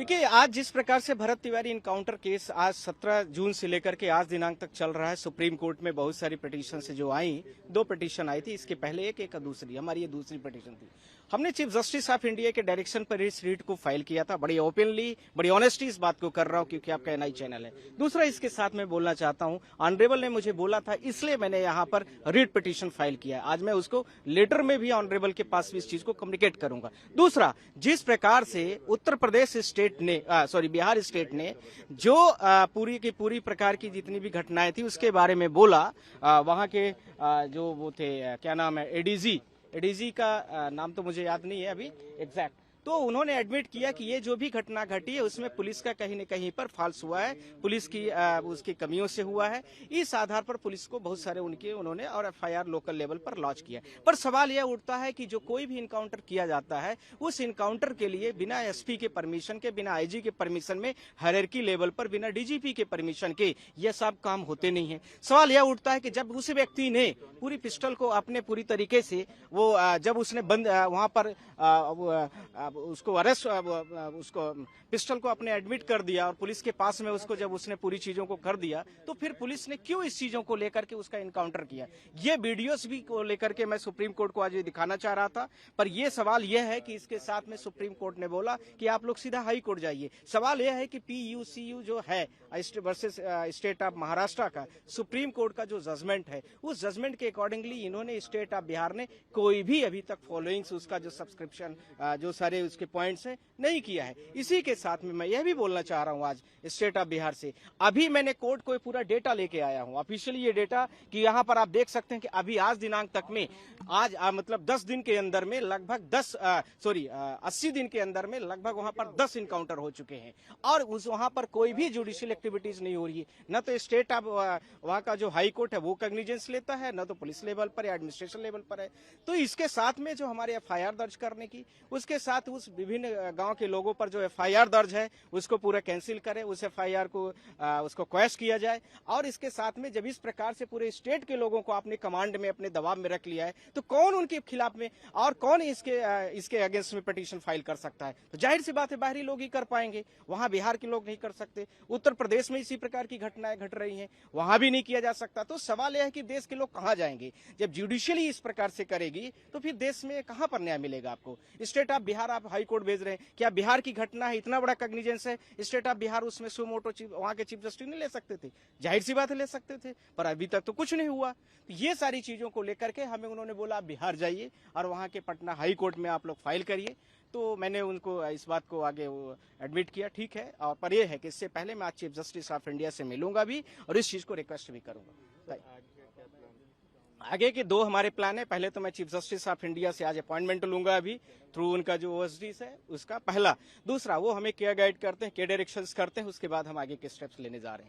देखिए, आज जिस प्रकार से भरत तिवारी इनकाउंटर केस आज 17 जून से लेकर के आज दिनांक तक चल रहा है, सुप्रीम कोर्ट में बहुत सारी पिटीशन से जो आई, 2 पिटीशन आई थी, इसके पहले एक दूसरी, हमारी ये दूसरी पिटीशन थी। हमने चीफ जस्टिस ऑफ इंडिया के डायरेक्शन पर इस रीट को फाइल किया था। बड़ी ओपनली, बड़ी ऑनेस्टी इस बात को कर रहा हूं क्योंकि आपका एनआई चैनल है। दूसरा, इसके साथ मैं बोलना चाहता हूं, ऑनरेबल ने मुझे बोला था, इसलिए मैंने यहाँ पर रीट पिटीशन फाइल किया है। आज मैं उसको लेटर में भी ऑनरेबल के पास भी इस चीज को कम्युनिकेट करूंगा। दूसरा, जिस प्रकार से उत्तर प्रदेश स्टेट ने बिहार स्टेट ने जो पूरी की पूरी प्रकार की जितनी भी घटनाएं थी उसके बारे में बोला, वहां के जो वो थे, क्या नाम है, एडीजी का नाम तो मुझे याद नहीं है अभी एग्जैक्ट, तो उन्होंने एडमिट किया कि ये जो भी घटना घटी है उसमें पुलिस का कहीं न कहीं पर फॉल्स हुआ है, पुलिस की उसकी कमियों से हुआ है। इस आधार पर पुलिस को बहुत सारे उन्होंने और एफआईआर लोकल लेवल पर लॉन्च किया। पर सवाल यह उठता है कि जो कोई भी इनकाउंटर किया जाता है, उस इनकाउंटर के लिए बिना एसपी के परमिशन के, बिना आईजी के परमिशन में, हायरार्की लेवल पर बिना डीजीपी के परमिशन के ये सब काम होते नहीं है। सवाल यह उठता है कि जब उस व्यक्ति ने पूरी पिस्टल को अपने पूरी तरीके से वो जब उसने बंद वहां पर उसको अरेस्ट, उसको पिस्टल को अपने एडमिट कर दिया और पुलिस के पास में उसको जब उसने पूरी चीजों को कर दिया, तो फिर पुलिस ने क्यों इस चीजों को लेकर के उसका इनकाउंटर किया? ये वीडियोस भी को लेकर के मैं सुप्रीम कोर्ट को आज ये दिखाना चाह रहा था। पर यह सवाल यह है कि इसके साथ में सुप्रीम कोर्ट ने बोला कि आप लोग सीधा हाई कोर्ट जाइए। सवाल यह है कि पीयूसीयू जो है वर्सेस स्टेट ऑफ महाराष्ट्र का सुप्रीम कोर्ट का जो जजमेंट है, उस जजमेंट के अकॉर्डिंगली इन्होंने स्टेट ऑफ बिहार ने कोई भी अभी तक फॉलोइंग्स, उसका जो सब्सक्रिप्शन, जो सारे उसके पॉइंट्स हैं, नहीं किया है। इसी के साथ में मैं यह भी बोलना चाह रहा हूं आज स्टेट ऑफ बिहार से, अभी मैंने कोर्ट को पूरा डेटा लेके आया हूं, ऑफिशियली ये डेटा, कि यहां पर आप देख सकते हैं कि अभी आज दिनांक तक में, आज मतलब 10 दिन के अंदर में लगभग 80 दिन के अंदर में लगभग वहां पर 10 इनकाउंटर हो चुके हैं और वहां पर कोई भी जुडिशियल एक्टिविटीज नहीं हो रही है। न तो स्टेट ऑफ वहां का जो हाई कोर्ट है वो कॉग्निजेंस लेता है, न तो पुलिस लेवल पर या एडमिनिस्ट्रेशन लेवल पर है। तो इसके साथ में जो हमारे एफआईआर दर्ज करने की, उसके साथ उस विभिन्न गांव के लोगों पर जो एफआईआर दर्ज है उसको पूरा कैंसिल करें, उस एफआईआर को उसको क्वैश किया जाए। और इसके साथ में जब इस प्रकार से पूरे स्टेट के लोगों को अपने कमांड में, अपने दबाव में रख लिया है, तो कौन उनके खिलाफ में और कौन इसके अगेंस्ट में पिटीशन फाइल कर सकता है? तो जाहिर सी बात है बाहरी लोग ही कर पाएंगे, वहां बिहार के लोग नहीं कर सकते। उत्तर प्रदेश में इसी प्रकार की घटनाएं घट रही हैं, वहां भी नहीं किया जा सकता। तो सवाल यह है कि देश के लोग कहां जाएंगे? जब जुडिशियली इस प्रकार से करेगी तो फिर देश में कहां पर न्याय मिलेगा आपको? स्टेट ऑफ बिहार आप हाई कोर्ट भेज रहे हैं, क्या बिहार की घटना है, इतना बड़ा कॉग्निजेंस है, स्टेट ऑफ बिहार उसमें सुमोटो वहां के चीफ जस्टिस नहीं ले सकते थे? जाहिर सी बात है ले सकते थे, पर अभी तक तो कुछ नहीं हुआ। तो ये सारी चीजों को लेकर के हमें उन्होंने बोला आप बिहार जाइए और वहां के पटना हाई कोर्ट में आप लोग फाइल करिए। तो मैंने उनको इस बात को आगे एडमिट किया, ठीक है। और पर यह है कि इससे पहले मैं आज चीफ जस्टिस ऑफ इंडिया से मिलूंगा भी और इस चीज को रिक्वेस्ट भी करूंगा। आगे के 2 हमारे प्लान है। पहले तो मैं चीफ जस्टिस ऑफ इंडिया से आज अपॉइंटमेंट लूंगा अभी थ्रू उनका जो ओएसडीज है उसका, पहला। दूसरा, वो हमें क्या गाइड करते हैं, क्या डायरेक्शंस करते हैं, उसके बाद हम आगे के स्टेप्स लेने जा रहे हैं।